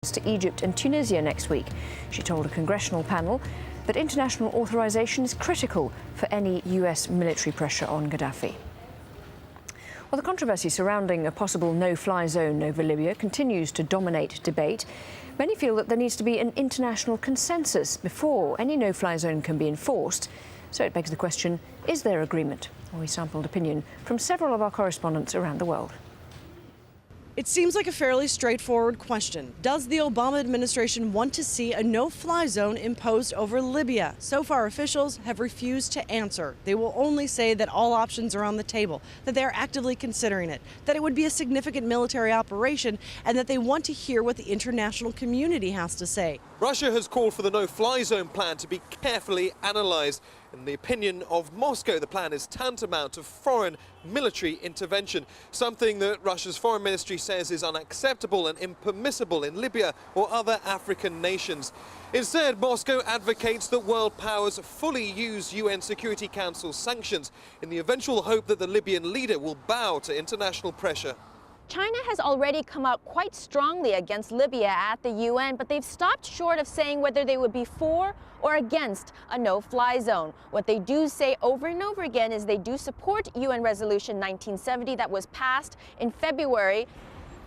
to Egypt and Tunisia next week. She told a congressional panel that international authorization is critical for any US military pressure on Gaddafi. Well, the controversy surrounding a possible no-fly zone over Libya continues to dominate debate. Many feel that there needs to be an international consensus before any no-fly zone can be enforced. So it begs the question, is there agreement? Well, we sampled opinion from several of our correspondents around the world. It seems like a fairly straightforward question. Does the Obama administration want to see a no-fly zone imposed over Libya? So far, officials have refused to answer. They will only say that all options are on the table, that they are actively considering it, that it would be a significant military operation, and that they want to hear what the international community has to say. Russia has called for the no-fly zone plan to be carefully analysed. In the opinion of Moscow, the plan is tantamount to foreign military intervention, something that Russia's foreign ministry says is unacceptable and impermissible in Libya or other African nations. Instead, Moscow advocates that world powers fully use UN Security Council sanctions in the eventual hope that the Libyan leader will bow to international pressure. China has already come out quite strongly against Libya at the UN, but they've stopped short of saying whether they would be for or against a no-fly zone. What they do say over and over again is they do support UN Resolution 1970 that was passed in February.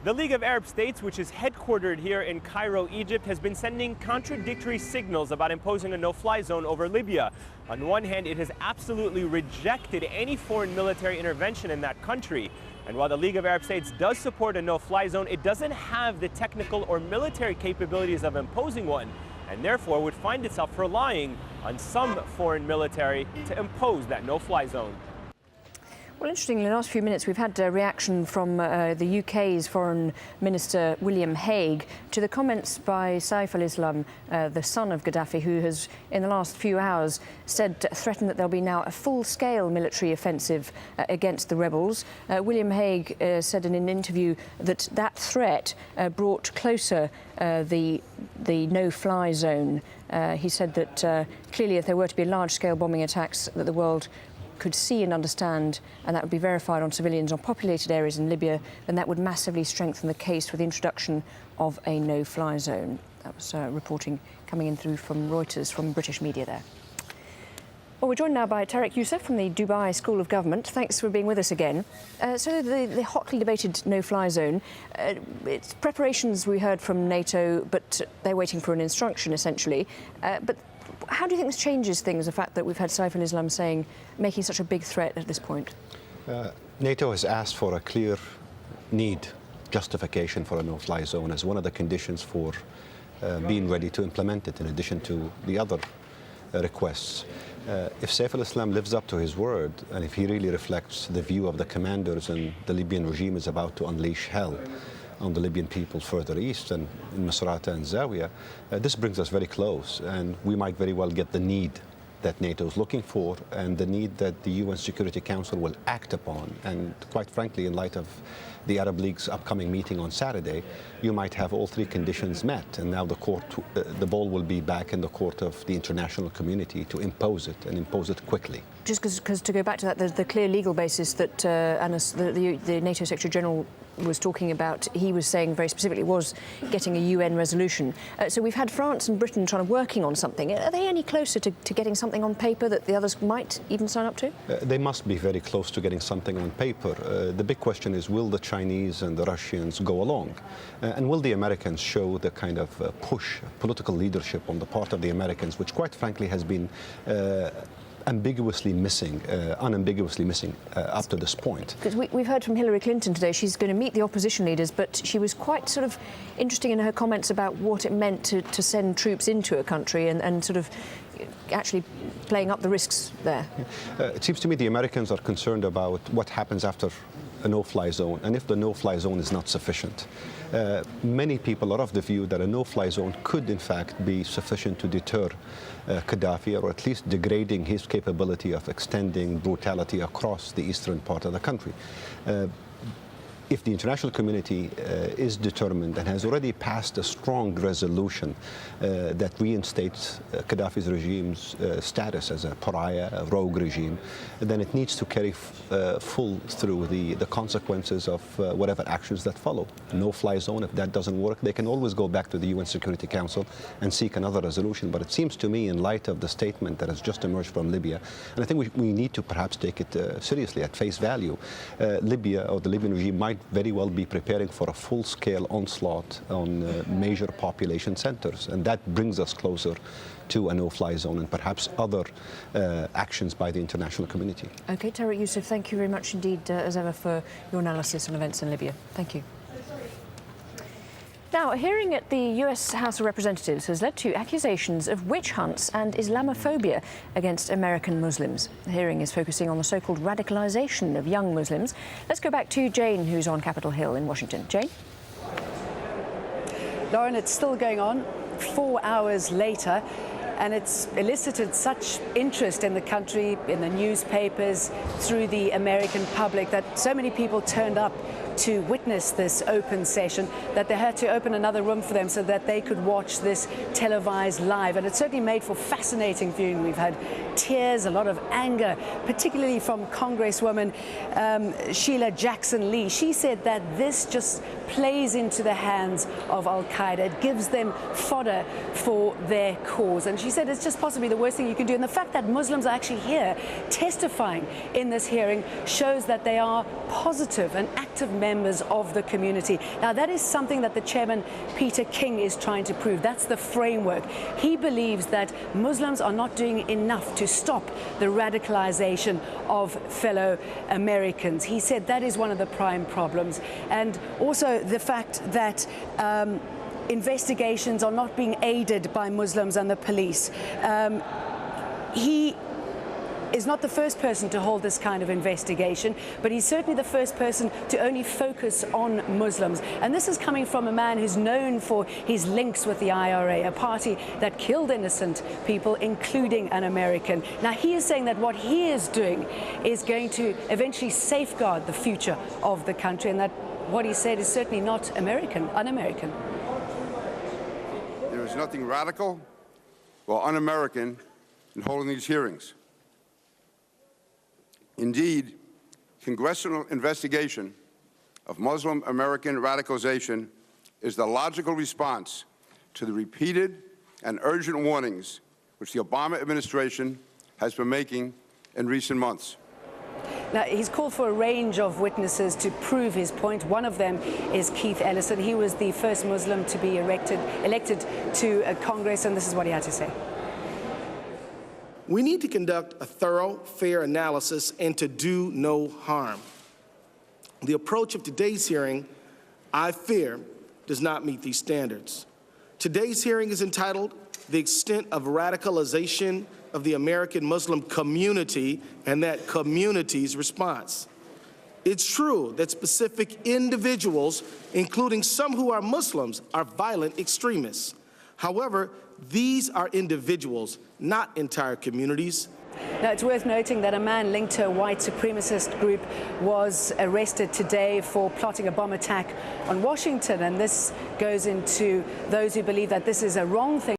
The League of Arab States, which is headquartered here in Cairo, Egypt, has been sending contradictory signals about imposing a no-fly zone over Libya. On one hand, it has absolutely rejected any foreign military intervention in that country. And while the League of Arab States does support a no-fly zone, it doesn't have the technical or military capabilities of imposing one, and therefore would find itself relying on some foreign military to impose that no-fly zone. Well, interestingly, in the last few minutes, we've had a reaction from the UK's Foreign Minister William Hague to the comments by Saif al-Islam, the son of Gaddafi, who has, in the last few hours, threatened that there'll be now a full-scale military offensive against the rebels. William Hague said in an interview that that threat brought closer the no-fly zone. He said that clearly, if there were to be large-scale bombing attacks that the world could see and understand, and that would be verified on civilians on populated areas in Libya, then that would massively strengthen the case for the introduction of a no-fly zone. That was reporting coming in through from Reuters, from British media there. Well, we're joined now by Tarek Youssef from the Dubai School of Government. Thanks for being with us again. So the hotly debated no-fly zone, it's preparations we heard from NATO, but they're waiting for an instruction, essentially. But how do you think this changes things, the fact that we've had Saif al-Islam making such a big threat at this point? NATO has asked for a clear justification for a no-fly zone as one of the conditions for being ready to implement it, in addition to the other requests. If Saif al-Islam lives up to his word, and if he really reflects the view of the commanders and the Libyan regime is about to unleash hell on the Libyan people further east and in Misrata and Zawiya, this brings us very close, and we might very well get the need that NATO is looking for and the need that the UN Security Council will act upon. And quite frankly, in light of the Arab League's upcoming meeting on Saturday, you might have all three conditions met, and now the ball will be back in the court of the international community to impose it, and impose it quickly. Just because to go back to that, there's the clear legal basis that the NATO Secretary General was talking about, he was saying very specifically, was getting a UN resolution. So we've had France and Britain working on something. Are they any closer to getting something on paper that the others might even sign up to? They must be very close to getting something on paper. The big question is, will the Chinese and the Russians go along? And will the Americans show the kind of political leadership on the part of the Americans, which quite frankly has been unambiguously missing up to this point. Because we've heard from Hillary Clinton today, she's going to meet the opposition leaders, but she was quite interesting in her comments about what it meant to send troops into a country and actually playing up the risks there. It seems to me the Americans are concerned about what happens after a no-fly zone, and if the no-fly zone is not sufficient. Many people are of the view that a no-fly zone could in fact be sufficient to deter Gaddafi, or at least degrading his capability of extending brutality across the eastern part of the country. if the international community is determined and has already passed a strong resolution that reinstates Gaddafi's regime's status as a pariah, a rogue regime, then it needs to carry full through the consequences of whatever actions that follow. No-fly zone, if that doesn't work, they can always go back to the UN Security Council and seek another resolution. But it seems to me, in light of the statement that has just emerged from Libya, and I think we need to perhaps take it seriously at face value, Libya or the Libyan regime might very well be preparing for a full-scale onslaught on major population centers, and that brings us closer to a no-fly zone and perhaps other actions by the international community. OK, Tariq Youssef, thank you very much indeed, as ever, for your analysis on events in Libya. Thank you. Now, a hearing at the US House of Representatives has led to accusations of witch hunts and Islamophobia against American Muslims. The hearing is focusing on the so-called radicalization of young Muslims. Let's go back to Jane, who's on Capitol Hill in Washington. Jane? Lauren, it's still going on 4 hours later, and it's elicited such interest in the country, in the newspapers, through the American public, that so many people turned up to witness this open session that they had to open another room for them so that they could watch this televised live. And it certainly made for fascinating viewing. We've had tears, a lot of anger, particularly from Congresswoman Sheila Jackson Lee. She said that this just plays into the hands of Al-Qaeda. It gives them fodder for their cause. And she said it's just possibly the worst thing you can do. And the fact that Muslims are actually here testifying in this hearing shows that they are positive and active members of the community. Now, that is something that the chairman, Peter King, is trying to prove. That's the framework. He believes that Muslims are not doing enough to stop the radicalization of fellow Americans. He said that is one of the prime problems. And also the fact that investigations are not being aided by Muslims and the police. He is not the first person to hold this kind of investigation, but he's certainly the first person to only focus on Muslims. And this is coming from a man who's known for his links with the IRA, a party that killed innocent people, including an American. Now, he is saying that what he is doing is going to eventually safeguard the future of the country, and that what he said is certainly not un-American. There is nothing radical or un-American in holding these hearings. Indeed, congressional investigation of Muslim American radicalization is the logical response to the repeated and urgent warnings which the Obama administration has been making in recent months. Now, he's called for a range of witnesses to prove his point. One of them is Keith Ellison. He was the first Muslim to be elected to Congress, and this is what he had to say. We need to conduct a thorough, fair analysis and to do no harm. The approach of today's hearing, I fear, does not meet these standards. Today's hearing is entitled "The Extent of Radicalization of the American Muslim Community and That Community's Response." It's true that specific individuals, including some who are Muslims, are violent extremists. However, these are individuals, not entire communities. Now, it's worth noting that a man linked to a white supremacist group was arrested today for plotting a bomb attack on Washington, and this goes into those who believe that this is a wrong thing.